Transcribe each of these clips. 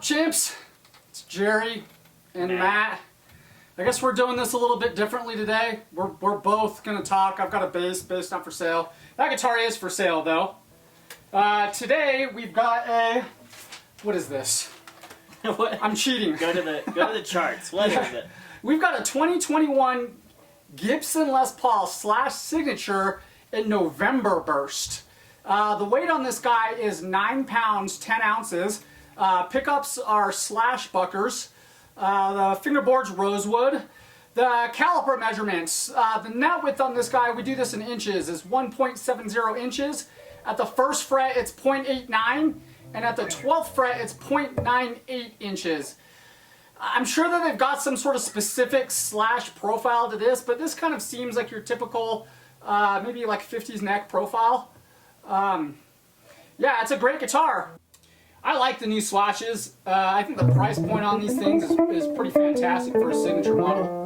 chimps? It's Jerry and Matt. I guess we're doing this a little bit differently today. We're both going to talk. I've got a bass not for sale. That guitar is for sale though. Today we've got a, what is this? What? I'm cheating. Go to the charts. What is it? We've got a 2021 Gibson Les Paul /Signature in November burst. The weight on this guy is 9 pounds, 10 ounces. Pickups are Slashbuckers. The fingerboard's rosewood. The caliper measurements. The net width on this guy, we do this in inches, is 1.70 inches. At the first fret, it's 0.89, and at the 12th fret, it's 0.98 inches. I'm sure that they've got some sort of specific slash profile to this, but this kind of seems like your typical, maybe like 50s neck profile. Yeah, it's a great guitar. I like the new slashes. I think the price point on these things is pretty fantastic for a signature model.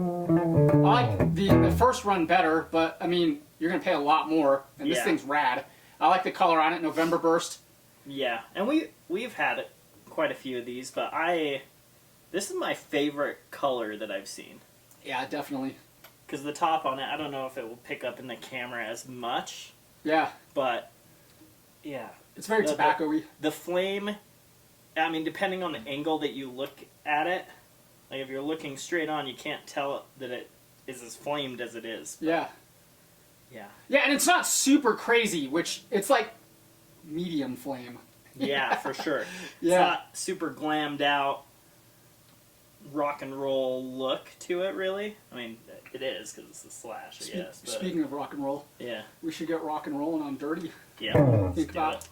I like the first run better, but I mean, you're going to pay a lot more, and this thing's rad. I like the color on it, November burst. Yeah, and we've had quite a few of these, but this is my favorite color that I've seen. Yeah, definitely. Because the top on it, I don't know if it will pick up in the camera as much. Yeah. But, yeah. It's very tobacco-y. The flame, I mean, depending on the angle that you look at it, like if you're looking straight on, you can't tell that it is as flamed as it is. But, yeah. Yeah. Yeah, and it's not super crazy, which it's like medium flame. Yeah, for sure. Yeah. It's not super glammed out rock and roll look to it, really. I mean, it is because it's a Slash, I guess. But, speaking of rock and roll, yeah, we should get rock and rolling on Dirty. Yeah, Think about it.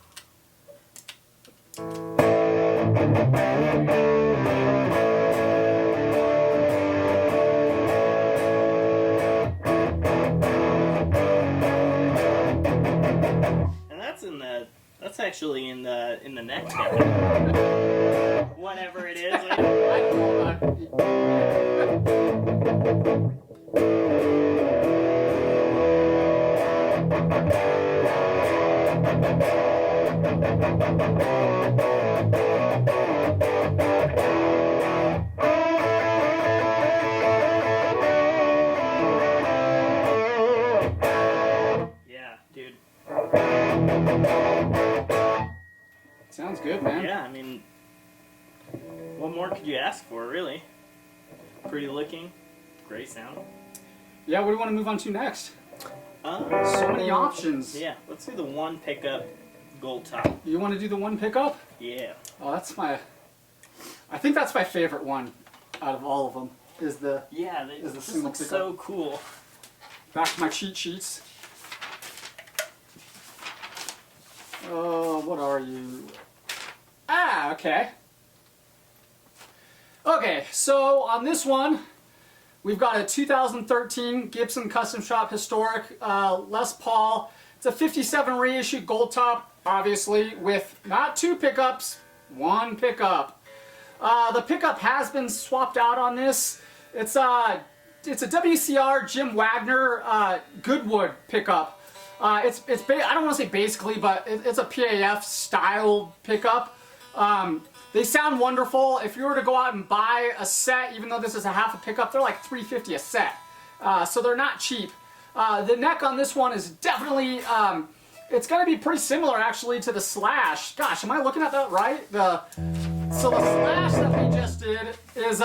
And that's actually in the neck there. Whatever it is. I don't know. Yeah, dude. Sounds good, man. Yeah, I mean, what more could you ask for, really? Pretty looking, great sound. Yeah, what do you want to move on to next? So many options. Yeah, let's do the one pickup gold top. You want to do the one pickup? Yeah. Oh, I think that's my favorite one out of all of them. Is the single pickup. So cool. Back to my cheat sheets. Oh, what are you? Ah, okay. Okay, so on this one, we've got a 2013 Gibson Custom Shop Historic Les Paul. It's a 57 reissue gold top, obviously, with not two pickups, one pickup. The pickup has been swapped out on this. It's a WCR Jim Wagner Goodwood pickup. I don't want to say basically, but it's a PAF style pickup. They sound wonderful. If you were to go out and buy a set, even though this is a half a pickup, they're like $350 a set. So they're not cheap. The neck on this one is definitely, it's going to be pretty similar actually to the Slash. Gosh, am I looking at that right? So the Slash that we just did is,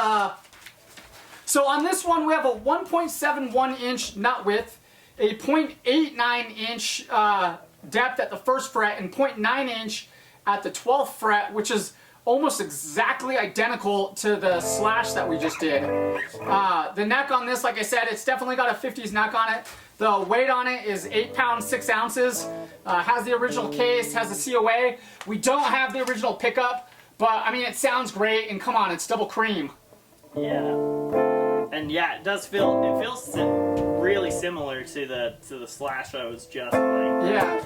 so on this one we have a 1.71 inch nut width, a 0.89 inch depth at the first fret, and 0.9 inch at the 12th fret, which is almost exactly identical to the Slash that we just did. The neck on this, like I said, it's definitely got a 50s neck on it. The weight on it is 8 pounds, 6 ounces. Has the original case, has the COA. We don't have the original pickup, but I mean, it sounds great, and come on, it's double cream. Yeah. And yeah, it feels really similar to the Slash I was just playing. Yeah.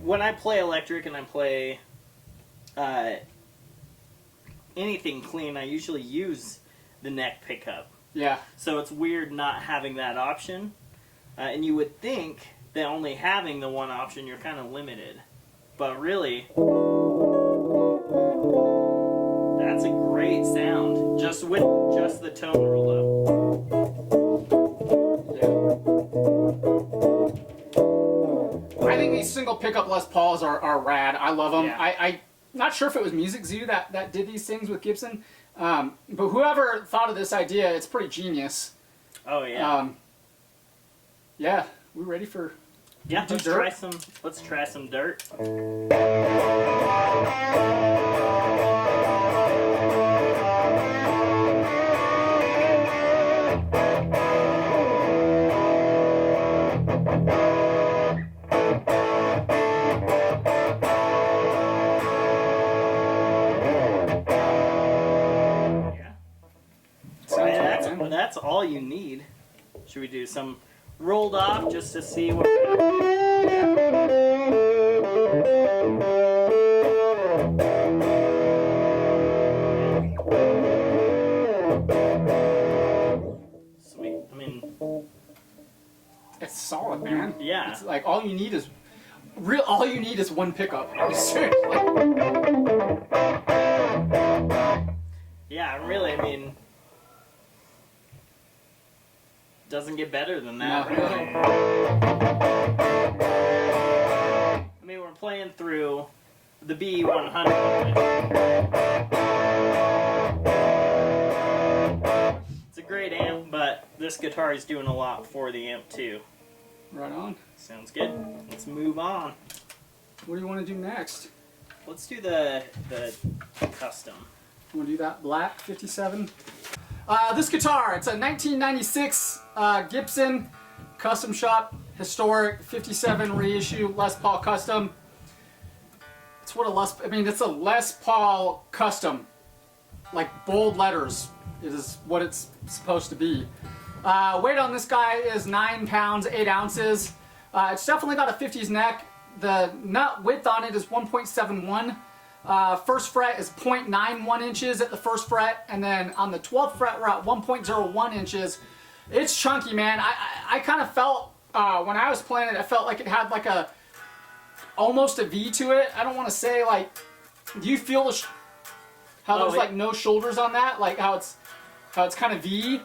When I play electric and I play anything clean, I usually use the neck pickup. Yeah. So it's weird not having that option. And you would think that only having the one option, you're kind of limited. But really, that's a great sound, just with just the tone rolled up. I think these single pickup Les Pauls are rad. I love them. Yeah. I'm not sure if it was Music Zoo that did these things with Gibson, but whoever thought of this idea, it's pretty genius. Oh yeah. Yeah, we ready for? Yeah, let's try some dirt. That's all you need. Should we do some rolled off just to see what? Sweet. I mean, it's solid, man. Yeah. It's like all you need is one pickup. Yeah, really. I mean, doesn't get better than that. No. Really. I mean, we're playing through the B100. It's a great amp, but this guitar is doing a lot for the amp too. Right on. Sounds good. Let's move on. What do you want to do next? Let's do the custom. You want to do that black 57? This guitar, it's a 1996 Gibson custom shop historic 57 reissue Les Paul custom. It's it's a Les Paul custom, like bold letters. It is what it's supposed to be. Weight on this guy is 9 pounds 8 ounces. It's definitely got a 50s neck. The nut width on it is 1.71. First fret is 0.91 inches at the first fret, and then on the 12th fret we're at 1.01 inches. It's chunky, man. I kind of felt when I was playing it, I felt like it had like almost a V to it. I don't want to say like, do you feel how there's like no shoulders on that, like how it's kind of V.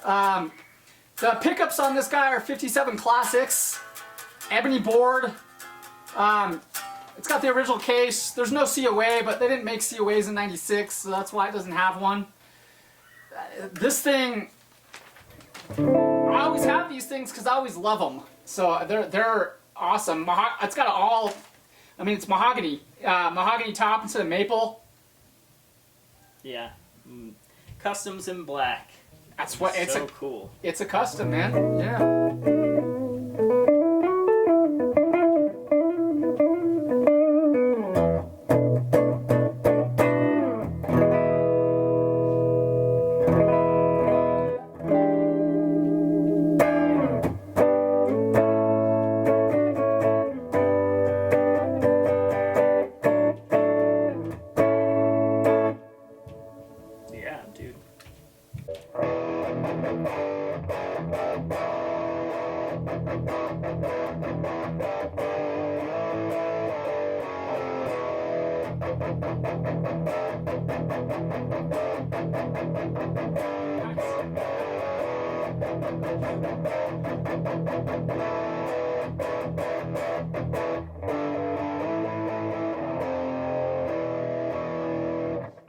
The pickups on this guy are 57 classics, ebony board. It's got the original case. There's no COA, but they didn't make COAs in '96, so that's why it doesn't have one. This thing, I always have these things because I always love them. So they're awesome. It's got it's mahogany. Mahogany top instead of maple. Yeah. Customs in black. That's what it's so cool. It's a custom, man. Yeah.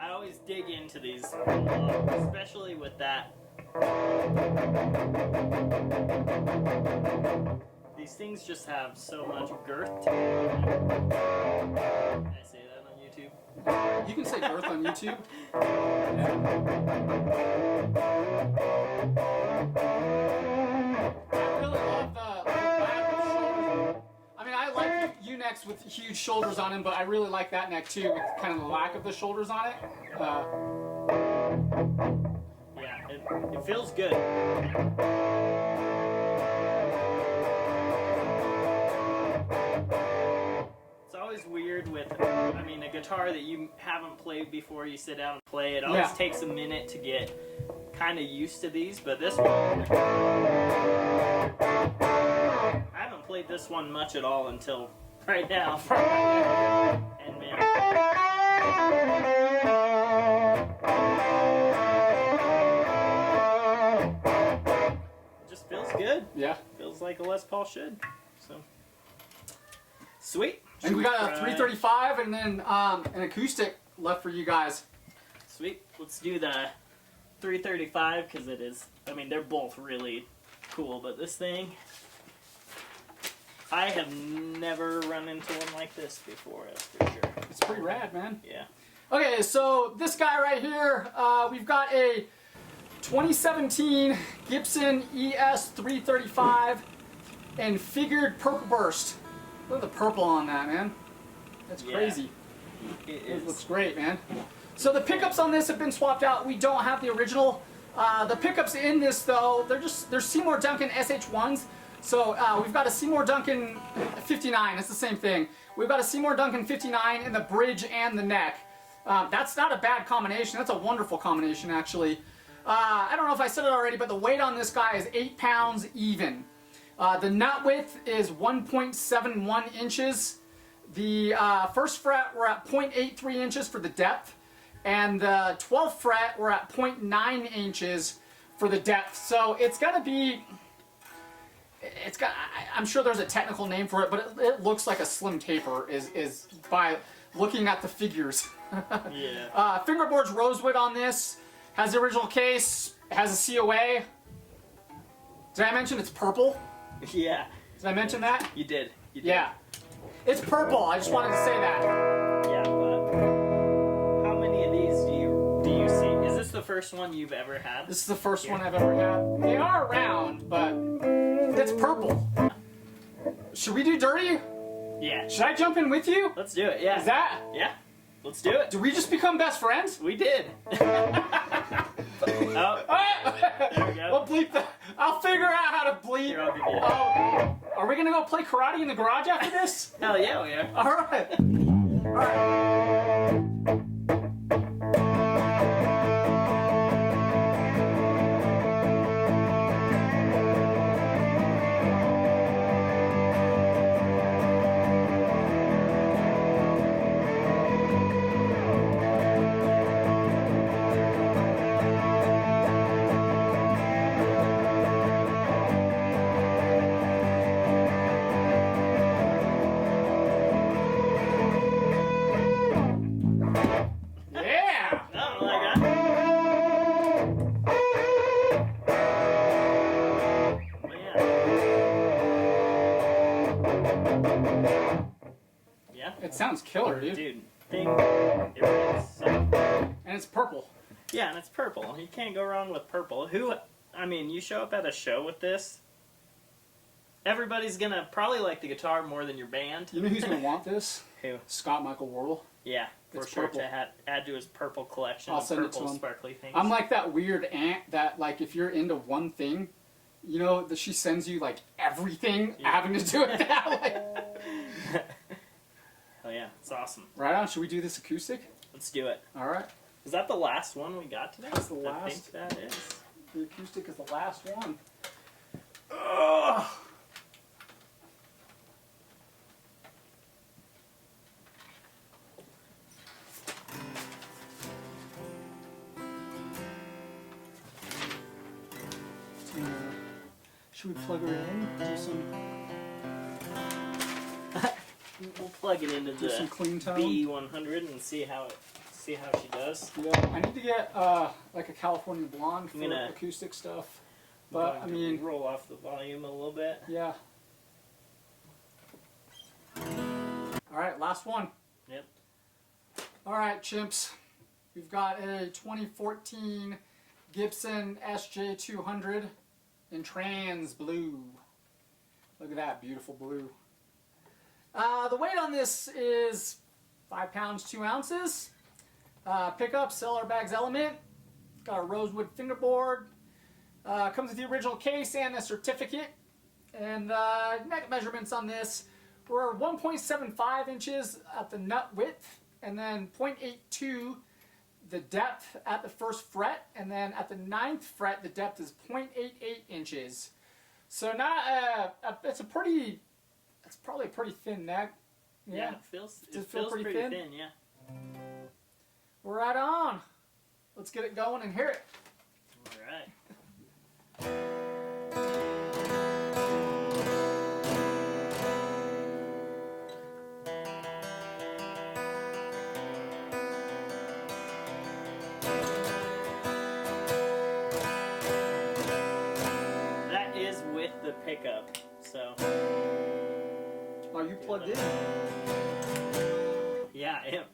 I always dig into these, especially with that. These things just have so much girth to them. Can I say that on YouTube? You can say girth on YouTube. I really love the back of the shoulders. I mean, I like U-necks with huge shoulders on them, but I really like that neck too, with kind of the lack of the shoulders on it. Yeah, it feels good. always weird with, I mean, a guitar that you haven't played before, you sit down and play. It always Yeah. takes a minute to get kind of used to these, but this one, I haven't played this one much at all until right now. And man, it just feels good. Yeah. Feels like a Les Paul should. So, sweet. And we got a 335 and then an acoustic left for you guys. Sweet. Let's do the 335 because it is. I mean, they're both really cool, but this thing, I have never run into one like this before. That's for sure. It's pretty rad, man. Yeah. Okay, so this guy right here, we've got a 2017 Gibson ES335 and figured purple burst. Look at the purple on that, man. That's crazy. It looks great, man. So the pickups on this have been swapped out. We don't have the original. The pickups in this, though, they're Seymour Duncan SH1s. So we've got a Seymour Duncan 59. It's the same thing. We've got a Seymour Duncan 59 in the bridge and the neck. That's not a bad combination. That's a wonderful combination, actually. I don't know if I said it already, but the weight on this guy is 8 pounds even. The nut width is 1.71 inches. The first fret, we're at 0.83 inches for the depth. And the 12th fret, we're at 0.9 inches for the depth. So it's got to be... I'm sure there's a technical name for it, but it looks like a slim taper is by looking at the figures. Yeah. Fingerboard's rosewood on this. Has the original case. Has a COA. Did I mention it's purple? Yeah. Did I mention that? You did. You did. Yeah. It's purple. I just wanted to say that. Yeah, but how many of these do you see? Is this the first one you've ever had? This is the first one I've ever had. They are round, but it's purple. Should we do dirty? Yeah. Should I jump in with you? Let's do it. Yeah. Is that? Yeah. Let's do it. Did we just become best friends? We did. Oh. There we go. We'll bleep that. I'll figure out how to bleep. Here, I'll give you Are we gonna go play karate in the garage after this? Hell yeah, we are. All right. All right. Yeah. I don't know, like that. Yeah. It sounds killer, dude. Dude, thing. It really sucks. And it's purple. Yeah, and it's purple. You can't go wrong with purple. I mean, you show up at a show with this, everybody's gonna probably like the guitar more than your band. You know who's gonna want this? Who? Scott Michael Wardle. Yeah, for It's sure purple. to add to his purple collection I'll of send it purple to him. sparkly things. I'm like that weird aunt that, like, if you're into one thing, you know, that she sends you, like, everything having to do with that. Like, Oh yeah, it's awesome. right on. Should we do this acoustic? Let's do it. All right. Is that the last one we got today? That's the I last. think that is. The acoustic is the last one. Ugh. Should we plug her in? Do some We'll plug it into do some the clean tone. B100 and see how she does. Yeah, I need to get like a California Blonde for gonna- acoustic stuff. But I mean, roll off the volume a little bit. yeah. All right, last one. Yep. All right, chimps. We've got a 2014 Gibson SJ200 in trans blue. Look at that beautiful blue. The weight on this is 5 pounds 2 ounces. Pickup, Cellar Bags Element. Got a rosewood fingerboard. Comes with the original case and the certificate. And neck measurements on this, we're 1.75 inches at the nut width, and then 0.82 the depth at the first fret, and then at the 9th fret the depth is 0.88 inches. So not it's probably a pretty thin neck. Yeah, it feels pretty thin. Yeah. We're right on. Let's get it going and hear it. All right. That is with the pickup, so. Oh, you plugged in? Yeah, I am.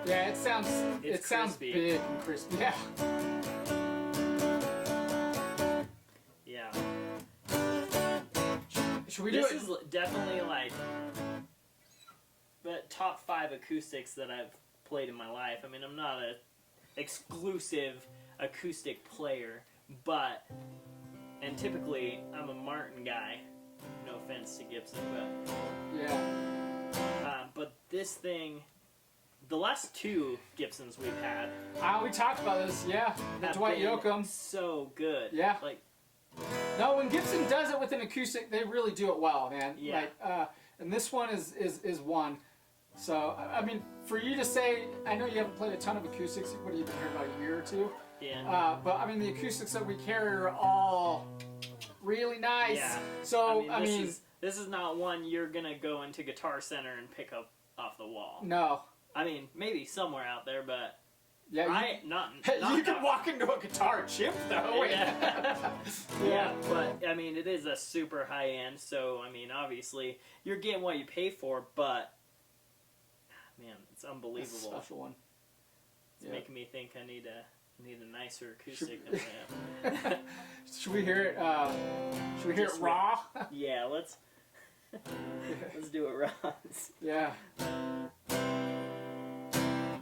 Yeah, it sounds crispy. big and crispy. Yeah. Yeah. Should we do This it? is definitely like the top 5 acoustics that I've played in my life. I mean, I'm not an exclusive acoustic player, and typically I'm a Martin guy. No offense to Gibson, but Yeah. but this thing, the last 2 Gibsons we've had, We talked about this. Yeah. The have Dwight been Yoakam. so good. Yeah. Like, No, when Gibson does it with an acoustic, they really do it well, man. Yeah. Like, and this one is one. So, I mean, for you to say, I know you haven't played a ton of acoustics. What have you been here, about a year or 2? yeah. But I mean, the acoustics that we carry are all really nice. Yeah. So, This is not one you're gonna go into Guitar Center and pick up off the wall. no. I mean, maybe somewhere out there, but Yeah. not You can walk into a guitar chip though. Yeah. Yeah, but I mean, it is a super high end, so I mean, obviously you're getting what you pay for, but man, it's unbelievable. That's a special one. It's making me think I need a nicer acoustic than I have. Should we hear it? Should we hear it raw? Yeah, let's do it raw. Yeah.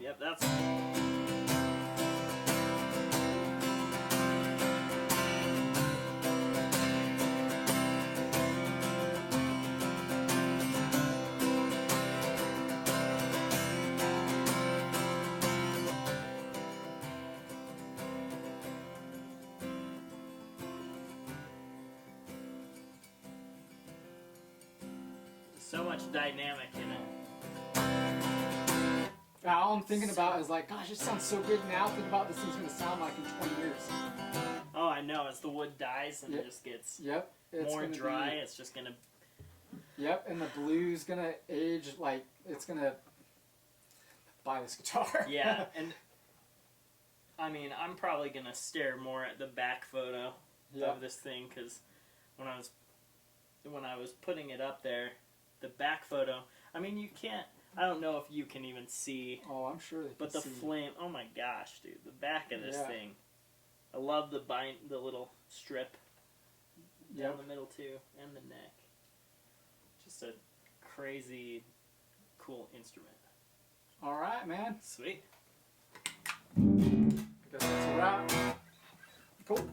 Yep, that's. So much dynamic in it. All I'm thinking about is like, gosh, it sounds so good now. Think about what this thing's gonna sound like in 20 years. Oh, I know. As the wood dies and it just gets more dry, it's just gonna. Yep, and the blue's gonna age like it's gonna buy this guitar. Yeah, and I mean, I'm probably gonna stare more at the back photo of this thing, because when I was putting it up there, the back photo. I mean, you can't. I don't know if you can even see. Oh, I'm sure they can. But the see. flame. Oh my gosh, dude! The back of this thing. I love the little strip down the middle too, and the neck. Just a crazy, cool instrument. All right, man. Sweet. Guess that's a wrap. Cool.